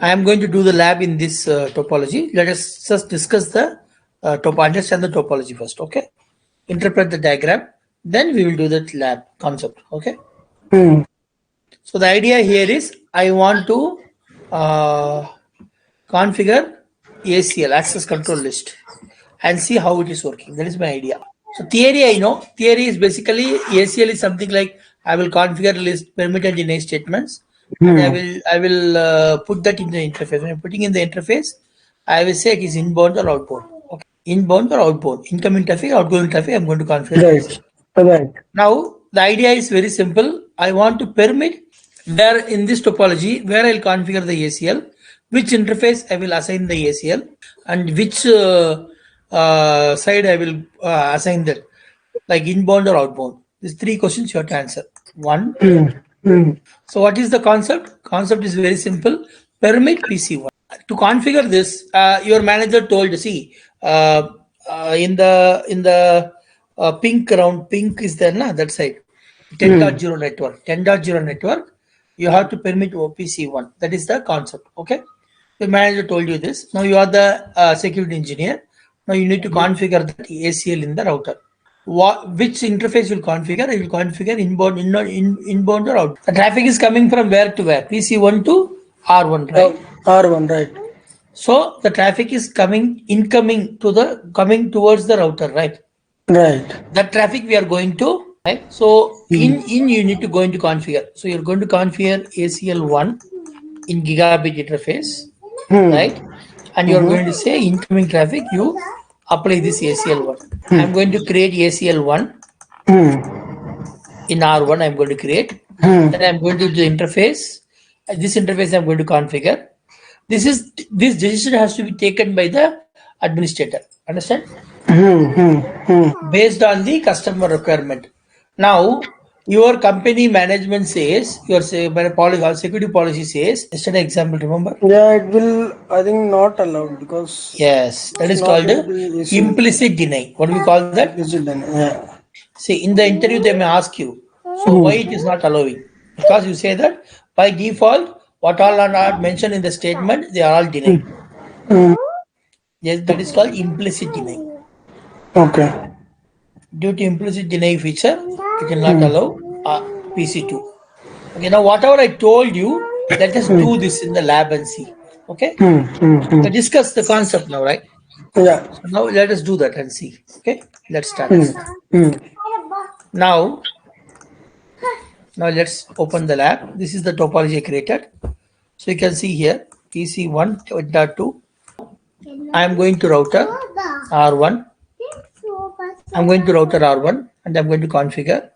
I am going to do the lab in this topology. Let us just discuss the understand the topology first. Okay, interpret the diagram, then we will do the lab concept. Okay. So the idea here is I want to configure ACL, access control list, and see how it is working. That is my idea. So theory, I know. Theory is basically ACL is something like I will configure list, permit and deny statements, and I will put that in the interface. When I'm putting in the interface, I will say it is inbound or outbound. Okay. Inbound or outbound, incoming traffic, outgoing traffic. I'm going to configure. Right. Now the idea is very simple. I want to permit where in this topology where I'll configure the ACL, which interface I will assign the ACL, and which side I will assign that, like inbound or outbound. These three questions you have to answer. One. So what is the concept? Concept is very simple. Permit PC1. To configure this, your manager told, see, in the pink round, pink is there, na, that side. 10.0 network. 10.0 network, you have to permit OPC1. That is the concept. Okay. The manager told you this. Now you are the security engineer. Now you need to configure the ACL in the router. Which interface will configure? It will configure inbound or out. The traffic is coming from where to where? PC1 to R1, right? R1, right. So the traffic is coming towards the router, right? Right. That traffic we are going to, right? So in you need to go into configure. So you're going to configure ACL1 in gigabit interface, right? And you're going to say incoming traffic, you apply this ACL1. I'm going to create ACL1 in R1. I'm going to create. Then I'm going to do the interface. This interface I'm going to configure. This decision has to be taken by the administrator. Understand? Based on the customer requirement. Now, your company management says, your security policy says, yesterday example, remember? Yeah, it will, I think, not allowed because. Yes, that is called implicit deny. What do we call that? Implicit deny. Yeah. See, in the interview, they may ask you, so why it is not allowing? Because you say that by default, what all are not mentioned in the statement, they are all denied. Yes, that is called implicit deny. Okay. Due to implicit deny feature, it will not allow PC2. Okay, now whatever I told you, let us do this in the lab and see. Okay? So discuss the concept now, right? Yeah. So now let us do that and see. Okay? Let's start. Now let's open the lab. This is the topology I created. So you can see here PC1.2. I am going to router R1. I'm going to router R1 and I'm going to configure.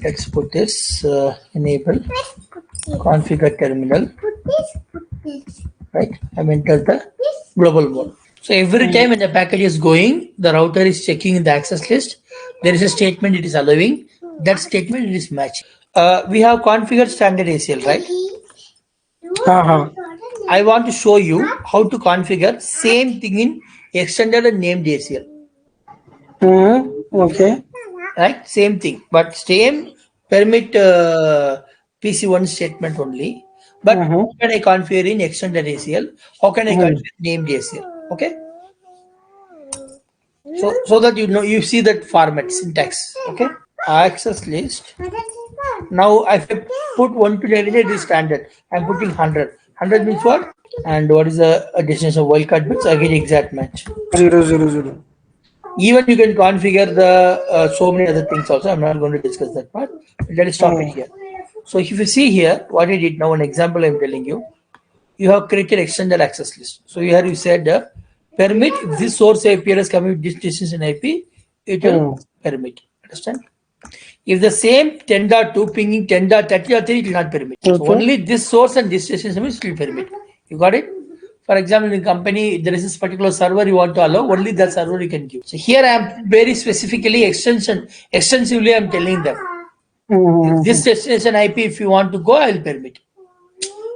Let's put this enable configure terminal. Right? I'm entered the global mode. So every time when the package is going, the router is checking the access list. There is a statement it is allowing. That statement it is matching. We have configured standard ACL, right? I want to show you how to configure same thing in extended and named ACL. Okay. Right? Same thing, but same permit PC1 statement only. But how can I configure in extended ACL? How can I configure named ACL? Okay. So that you see that format syntax. Okay. Access list. Now I put 1 to 99 is standard. I'm putting 100. 100 means what? And what is the destination of wildcard bits? I get exact match. 000. Even you can configure the so many other things also. I'm not going to discuss that part. Let us stop it here. So if you see here, what I did now, an example I'm telling you, you have created extended access list. So here you said permit if this source IP is coming with this destination IP, it will permit. Understand? If the same 10.2 pinging 10.30 or 3, it will not permit. So only this source and this destination will permit. You got it? For example, in a company, there is this particular server you want to allow, only that server you can give. So here I am very specifically extensively I'm telling them. This destination IP, if you want to go, I will permit.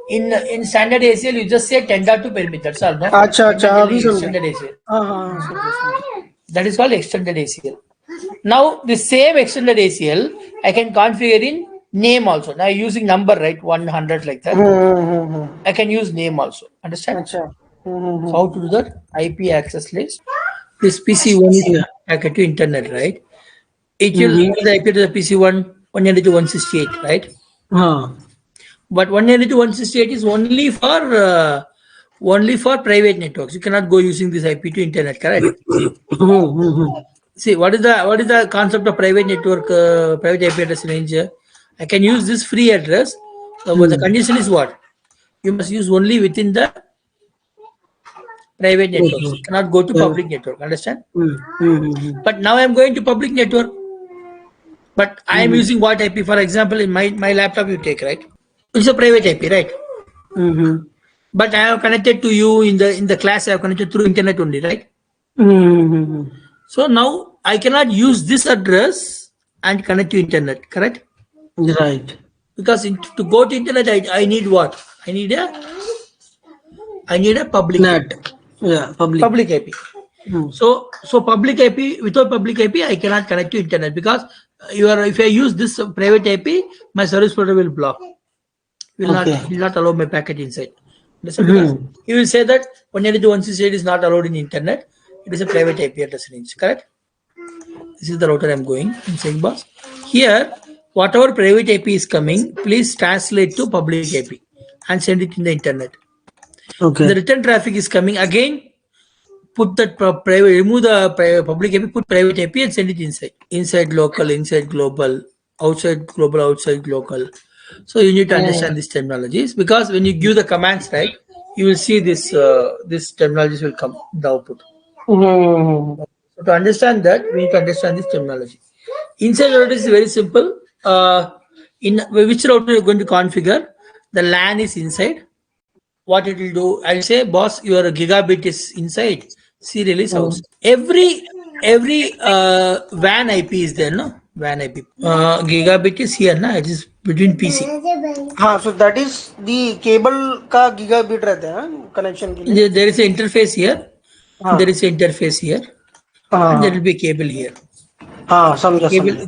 In standard ACL, you just say 10.2 permit. That's all. No? Extended ACL. That is called extended ACL. Now the same extended ACL I can configure in Name also. Now using number, right? 100 like that. I can use name also. Understand? Acha. So how to do that? IP access list. This PC1 is Yeah. packet to internet, right? It will give the IP to the PC1 192 168, right? But 192 168 is only for private networks. You cannot go using this IP to internet, correct? See, what is the concept of private network, private IP address range? I can use this free address, but the condition is what? You must use only within the private networks. You cannot go to public network. Understand? But now I am going to public network. But I am using what IP? For example, in my laptop, you take, right? It's a private IP, right? But I have connected to you in the class. I have connected through internet only, right? So now I cannot use this address and connect to internet, correct? Right. Because to go to internet, I need what? I need a public Net. Yeah. public IP. So public IP, without public IP, I cannot connect to internet because if I use this private IP, my service provider will block. Will not allow my packet inside. Because he will say that 192.168 is not allowed in internet. It is a private IP address range, correct? This is the router I'm going. I'm saying, boss, here whatever private IP is coming, please translate to public IP and send it in the internet. The return traffic is coming again. Put that private, remove the public IP, put private IP and send it inside. Inside local, inside global, outside local. So you need to understand these terminologies because when you give the commands, right, you will see this terminologies will come the output. So to understand that, we need to understand this terminology. Inside router is very simple. In which router you're going to configure, the LAN is inside. What it will do, I'll say, boss, your gigabit is inside. Serial is outside. Every WAN IP is there, no? WAN IP. Gigabit is here, na? It is between PC. So that is the cable ka gigabit रहता है connection के लिए. There is an interface here. There is an interface here. And there will be a cable here.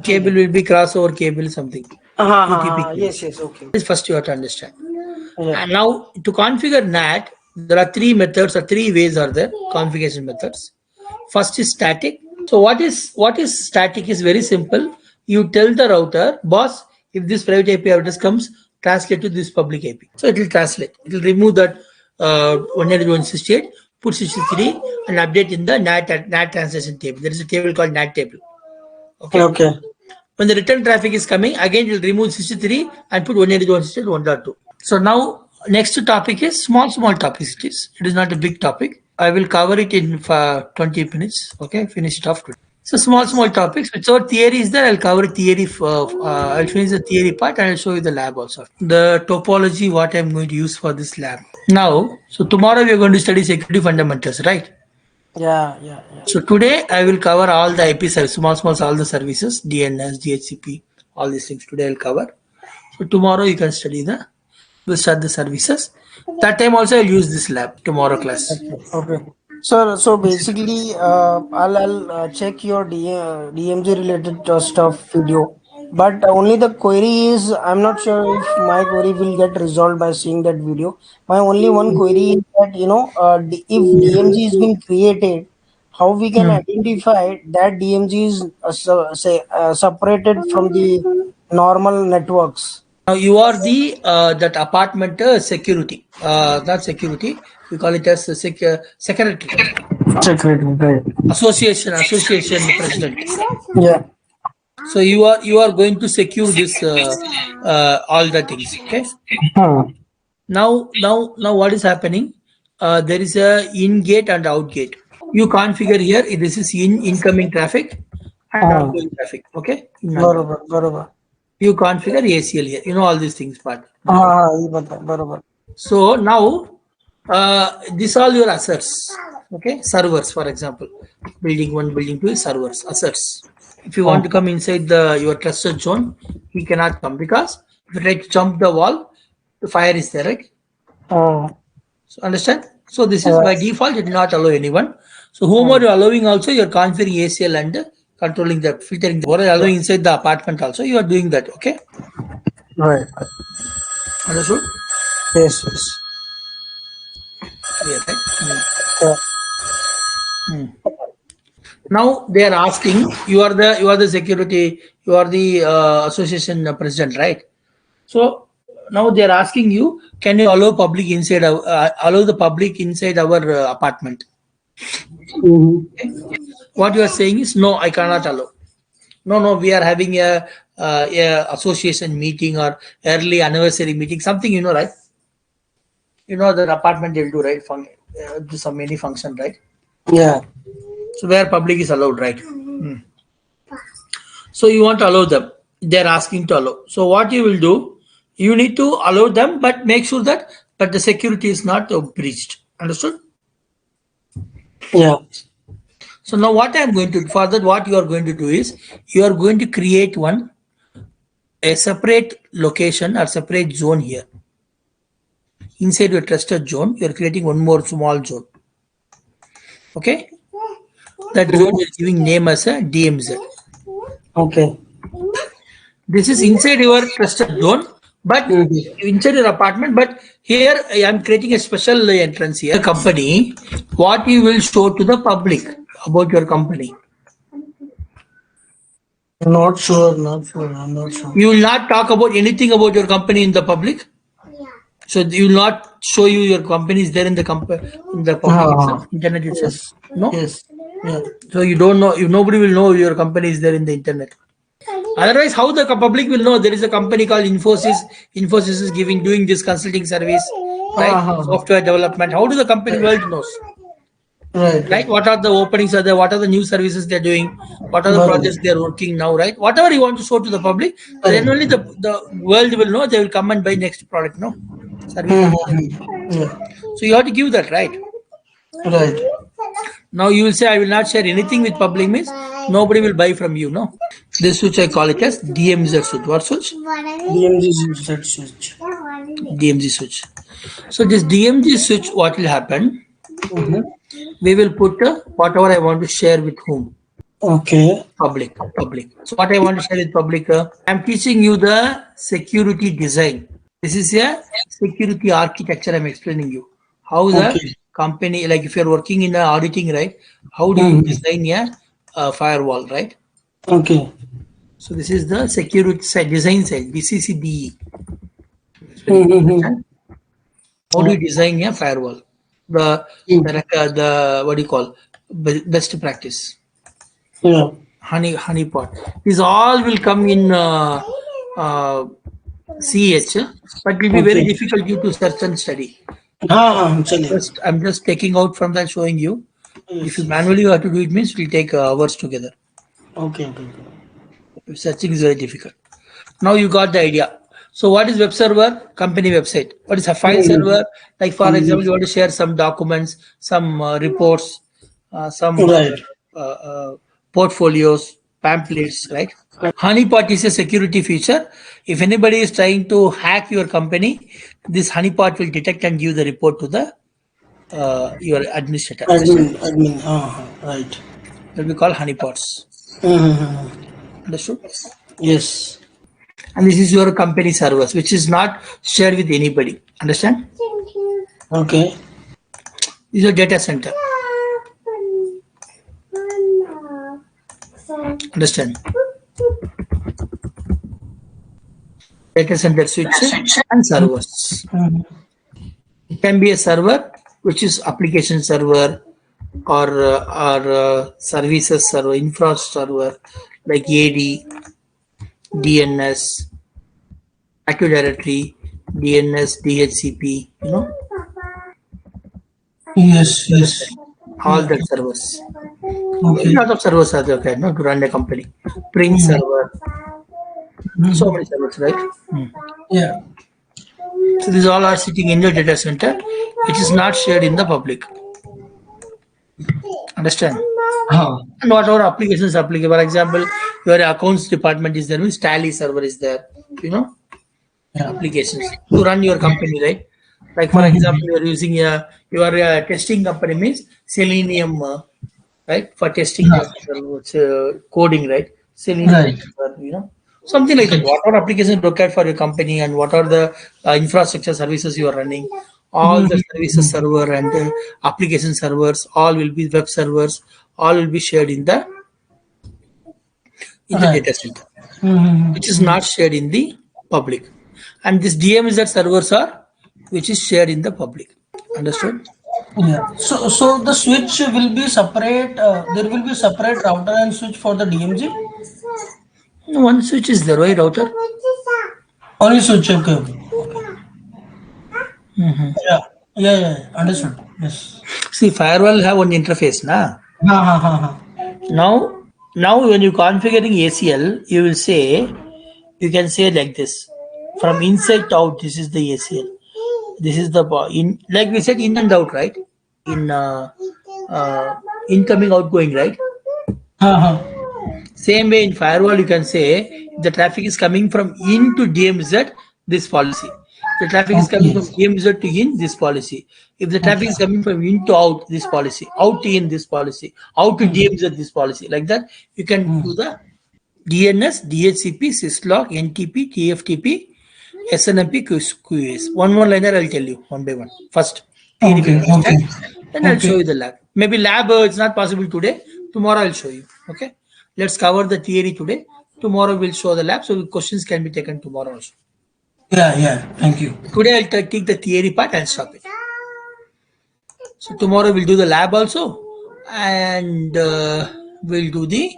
Cable will be crossover cable something. Yes, okay. This first you have to understand. And now to configure NAT, there are three methods or three ways are there, configuration methods. First is static. So what is static is very simple. You tell the router, boss, if this private IP address comes, translate to this public IP. So it will translate. It will remove that 192.168, put 63 and update in the NAT translation table. There is a table called NAT table. Okay. When the return traffic is coming, again it will remove 63 and put 192.168 1.2. So now next topic is small topics. It is not a big topic. I will cover it in 20 minutes. Okay, finish it off. So small topics. So theory is there. I'll cover theory. I'll finish the theory part and I'll show you the lab also. The topology, what I'm going to use for this lab. Now, so tomorrow we are going to study security fundamentals, right? Yeah. So today I will cover all the IP services, small all the services, DNS, DHCP, all these things. Today I'll cover. So tomorrow you can study we'll start the services. That time also I'll use this lab tomorrow class. Okay. So basically, I'll check your DMG related stuff video, but only the query is I'm not sure if my query will get resolved by seeing that video. My only one query is that if DMG is being created, how we can identify that DMG is separated from the normal networks. Now you are the that apartment security, not security. We call it as secretary. Secretary, right? Association president. Yeah. So you are going to secure this all the things. Okay. Now what is happening? There is a in gate and out gate. You configure here. This is incoming traffic and outgoing traffic. Okay. Barabar. You configure ACL here. You know all these things, part. So now, these all your assets. Okay, servers, for example, building 1, building 2 is servers, assets. If you want to come inside your trusted zone, he cannot come because if you try to jump the wall, the fire is there, right? So understand? So this is by default, it will not allow anyone. So whomever you are allowing also, you are configuring ACL and controlling the filtering. What are you allowing inside the apartment also, you are doing that, okay? Right. Understood? Yes. Yes. Clear, right? Yeah. Now they are asking, you are the security, you are the association president, right? So now they are asking you, can you allow public inside allow the public inside our apartment? Mhm. Okay. What you are saying is no, I cannot allow. No, we are having a association meeting or early anniversary meeting, something, right? That apartment they'll do, right? Do some many function, right? Yeah. So where public is allowed, right? So you want to allow them. They're asking to allow. So what you will do, you need to allow them, but make sure that but the security is not breached. Understood? Yeah. So now what I'm going to for that, what you are going to do is you are going to create a separate location or separate zone here. Inside your trusted zone, you are creating one more small zone. Okay? That zone Mhm. is giving name as a DMZ. Okay. This is inside your trusted zone, but Mhm. inside your apartment. But here I am creating a special entrance here. Company, what you will show to the public about your company. Not sure. Not sure. I'm not sure. You will not talk about anything about your company in the public. So you will not show your company is there in the public itself, Ah. internet itself. Yes. No. Yes. Yeah. So you don't know. You nobody will know your company is there in the internet. Otherwise, how the public will know there is a company called Infosys? Infosys is doing this consulting service, right? Ah. Software development. How do the company Right. world knows, Right. right? Right. What are the openings are there? What are the new services they're doing? What are the Right. projects they're working now, right? Whatever you want to show to the public, then only Correct. the world will know. They will come and buy next product, no service. Mhm. Yeah. So you have to give that, right? Right. Now you will say, I will not share anything with public means nobody will buy from you, no? This switch I call it as DMZ switch. What switch? DMG set switch. DMZ switch. So this DMZ switch, what will happen? Mm-hmm. We will put whatever I want to share with whom? Okay. Public. So what I want to share with public, I'm teaching you the security design. This is a security architecture I'm explaining you. How the Okay. company, like if you're working in auditing, right? How do you Mm-hmm. design a firewall, right? Okay. So this is the security side, design side, BCCDE. Mm-hmm. Understand? How do you design a firewall? The what do you call best practice? Yeah. Honeypot. These all will come in CH, but will be very Okay. difficult due to search and study. चलिए. I'm just taking out from that, showing you. If Yes. you Yes. manually have to do it, means it will take hours together. Okay. Okay. Searching is very difficult. Now you got the idea. So what is web server? Company website. What is a file Mm-hmm. server? Like for example, you want to share some documents, some reports, some Right. portfolios, pamphlets, right? Honeypot is a security feature. If anybody is trying to hack your company, this honeypot will detect and give the report to the your administrator. Understand? Admin. Right. It will be called honeypots. Mm-hmm. Understood? Yes. And this is your company servers, which is not shared with anybody. Understand? Okay. This is your data center. Understand? Data center switches and servers. Mm-hmm. It can be a server, which is application server or services server, infra server, like AD, DNS, Active Directory, DNS, DHCP, Yes. Yes. all Yeah. the servers. A Okay. lot of servers are there, okay, to run a company. Print server, so many servers, right? Yeah. So these all are sitting in your data center, which is not shared in the public. Understand? And whatever applications applicable, for example, your accounts department is there, means Tally server is there, Yeah. applications to run your company, right? Like for example, you are using your testing company means Selenium, right? For testing your coding, right? Selenium, Right. server, Something like that. What are applications required for your company and what are the infrastructure services you are running? All the services server and application servers, all will be web servers, all will be shared in the Right. data center, which is not shared in the public. And this DMZ servers are which is shared in the public. Understood? Yeah. So the switch will be separate. There will be separate router and switch for the DMZ. One switch is there, right, router? Only switch. Okay. Okay. Okay. Yeah. Yeah. Yeah. Understood. Yes. See, firewall have one interface, na? Ha ha ha ha. Now when you configuring ACL, you will say, you can say like this, from inside to out, this is the ACL. This is the in, like we said, in and out, right? In incoming, outgoing, right? Ha ha. Same way in firewall, you can say the traffic is coming from in to DMZ, this policy. The traffic is coming from DMZ to in, this policy. If the traffic is coming from in to out, this policy. Out to in, this policy. Out to DMZ, this policy. Like that, you can do the DNS, DHCP, syslog, NTP, TFTP, SNMP, QoS. One more liner I'll tell you one by one. First, theory Okay. will understand. Okay. Then I'll show you the lab. Maybe lab it's not possible today. Tomorrow I'll show you. Okay. Let's cover the theory today. Tomorrow we'll show the lab. So questions can be taken tomorrow also. Yeah. Yeah. Thank you. Today I'll take the theory part and stop it. So tomorrow we'll do the lab also, and we'll do the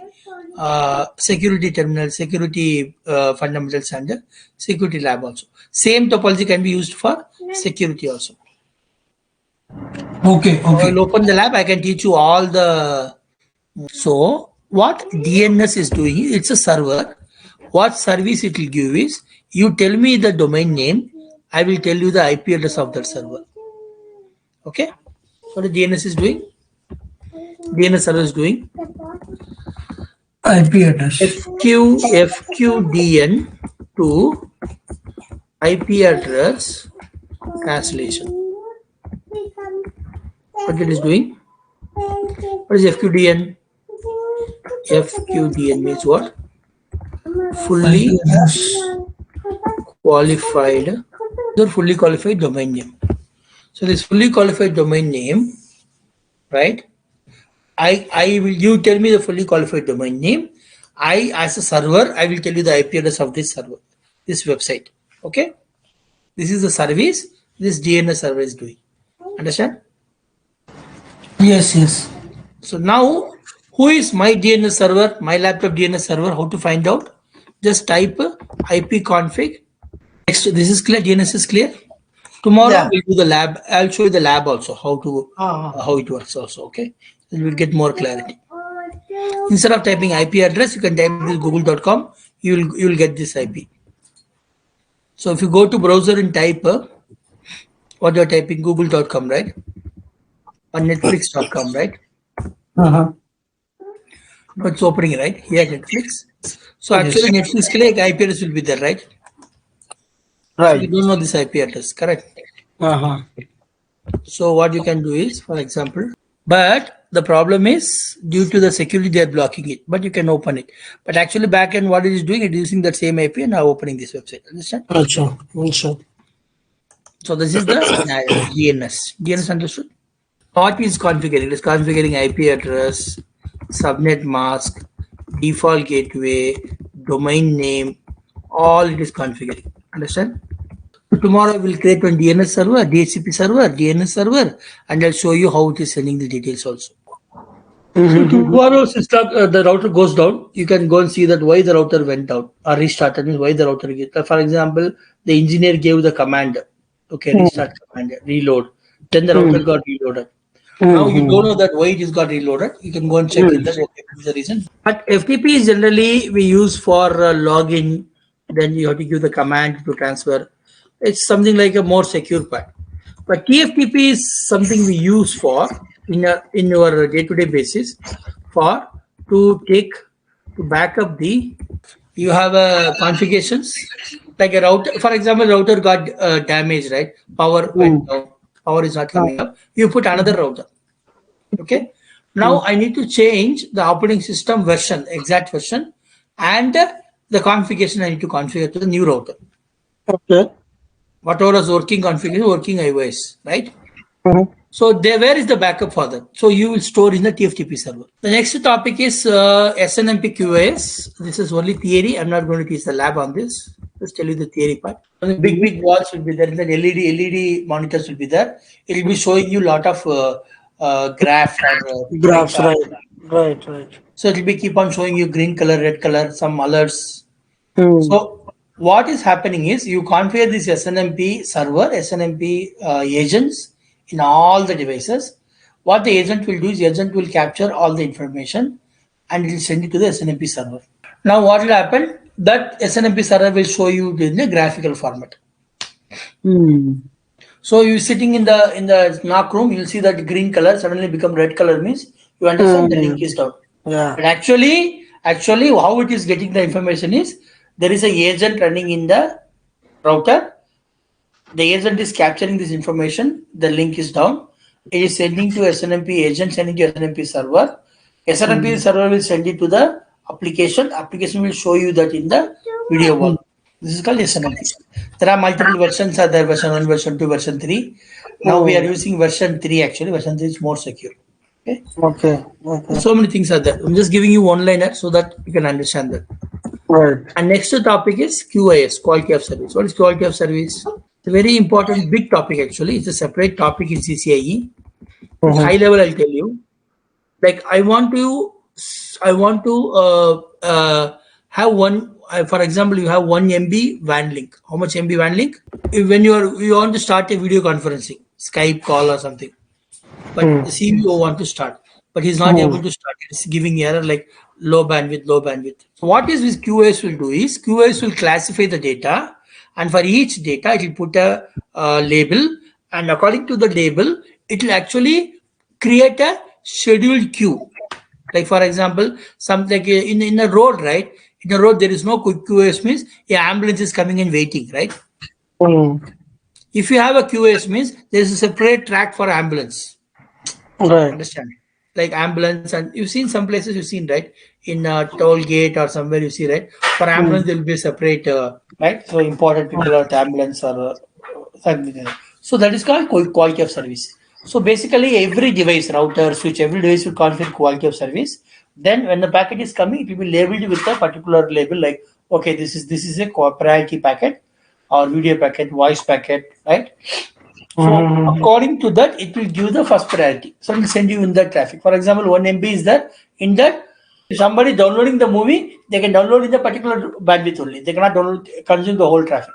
security terminal, security fundamentals and security lab also. Same topology can be used for security also. Okay. Okay. I'll open the lab. I can teach you all the. So what DNS is doing, it's a server. What service it will give is, you tell me the domain name, I will tell you the IP address of that server. Okay. What the DNS is doing? DNS server is doing IP address. FQDN to IP address translation. What it is doing? What is FQDN? FQDN means what? Fully qualified or fully qualified domain name. So this fully qualified domain name, right? I will, you tell me the fully qualified domain name. I, as a server, I will tell you the IP address of this server, this website. Okay. This is the service this DNS server is doing. Understand? Yes. Yes. So now, who is my DNS server, my laptop DNS server? How to find out? Just type ipconfig. Next, this is clear. DNS is clear. Tomorrow we'll do the lab. I'll show you the lab also, how to how it works also. Okay, then we'll get more clarity. Instead of typing IP address, you can type this google.com. You will get this IP. So if you go to browser and type what you're typing, google.com, right? Or netflix.com, right? Uh-huh. It's opening, right? Here Netflix. So actually Netflix IP address will be there, right? Right. You don't know this IP address, correct? Uh-huh. So what you can do is, for example, but the problem is due to the security they are blocking it, but you can open it. But actually backend what it is doing, it is using that same IP and now opening this website. Understand? Sure. So this is the DNS. DNS understood? What is configuring? It is configuring IP address, subnet mask, default gateway, domain name, all it is configuring. Understand? So tomorrow we'll create one DNS server, DHCP server, DNS server, and I'll show you how it is sending the details also. So tomorrow system, the router goes down. You can go and see that why the router went down or restarted, means why the router get. For example, the engineer gave the command, okay, restart command, reload. Then the router got reloaded. Now you don't know that why it is got reloaded. You can go and check in that. Okay, this is the reason. But FTP is generally we use for login. Then you have to give the command to transfer. It's something like a more secure part. But TFTP is something we use for in your day-to-day basis for to back up the. You have configurations like a router. For example, router got damaged, right? Power went down. Power is not coming up. You put another router. Okay. Now I need to change the operating system version, exact version, and the configuration I need to configure to the new router. Okay. Whatever was working configuration, working iOS, right? Mm-hmm. So where is the backup for that? So you will store in the TFTP server. The next topic is SNMP QoS. This is only theory. I'm not going to teach the lab on this. Just tell you the theory part. The big walls will be there. The LED monitors will be there. It will be showing you a lot of graph or pie Graphs, chart. right. So it will be keep on showing you green color, red color, some alerts. Hmm. So what is happening is you configure this SNMP server, SNMP agents in all the devices. What the agent will do is the agent will capture all the information and it will send it to the SNMP server. Now what will happen? That SNMP server will show you in the graphical format. Hmm. So you sitting in the knock room, you'll see that green color suddenly become red color means you understand the link is down. Yeah. But actually how it is getting the information is there is a agent running in the router. The agent is capturing this information. The link is down. It is sending to SNMP agent, sending to SNMP server. SNMP server will send it to the application. Application will show you that in the video wall. This is called SNMP. There are multiple versions. Are there version 1, version 2, version 3. Now we are using version 3 actually. Version 3 is more secure. Okay. Okay. So many things are there. I'm just giving you one liner so that you can understand that. Right. And next topic is QoS, quality of service. What is quality of service? It's a very important big topic actually. It's a separate topic in CCNA. High level, I'll tell you. Like I want to have one. For example, you have 1 MB WAN link. How much MB WAN link? When you want to start a video conferencing, Skype call or something, but the CVO want to start, but he's not able to start. It's giving error like low bandwidth. So what is this QoS will do is QoS will classify the data, and for each data it will put a label, and according to the label it will actually create a scheduled queue. Like for example, something like in a road, right? In a road there is no quick QoS means a ambulance is coming and waiting, right? If you have a QoS means there is a separate track for ambulance. Right. Understand? Like ambulance, and you've seen some places you've seen, right? In a toll gate or somewhere you see, right? For ambulance there will be a separate, right? So important people are at ambulance or something like that. So that is called quality of service. So basically every device, router, switch, every device will configure quality of service. Then when the packet is coming, it will be labeled with a particular label like, okay, this is a priority packet or video packet, voice packet, right? So according to that, it will give the first priority. So it will send you in that traffic. For example, 1 MB is there. In that, if somebody downloading the movie, they can download in the particular bandwidth only. They cannot consume the whole traffic.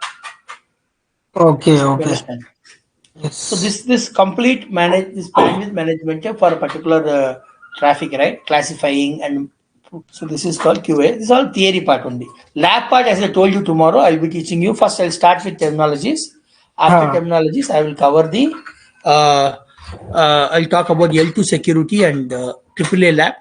Okay. You understand? Yes. So this complete this bandwidth management for a particular traffic, right? Classifying, and so this is called QA. This is all theory part only. Lab part, as I told you tomorrow, I'll be teaching you. First, I'll start with terminologies. After terminologies, I will cover the. I'll talk about L2 security and AAA lab.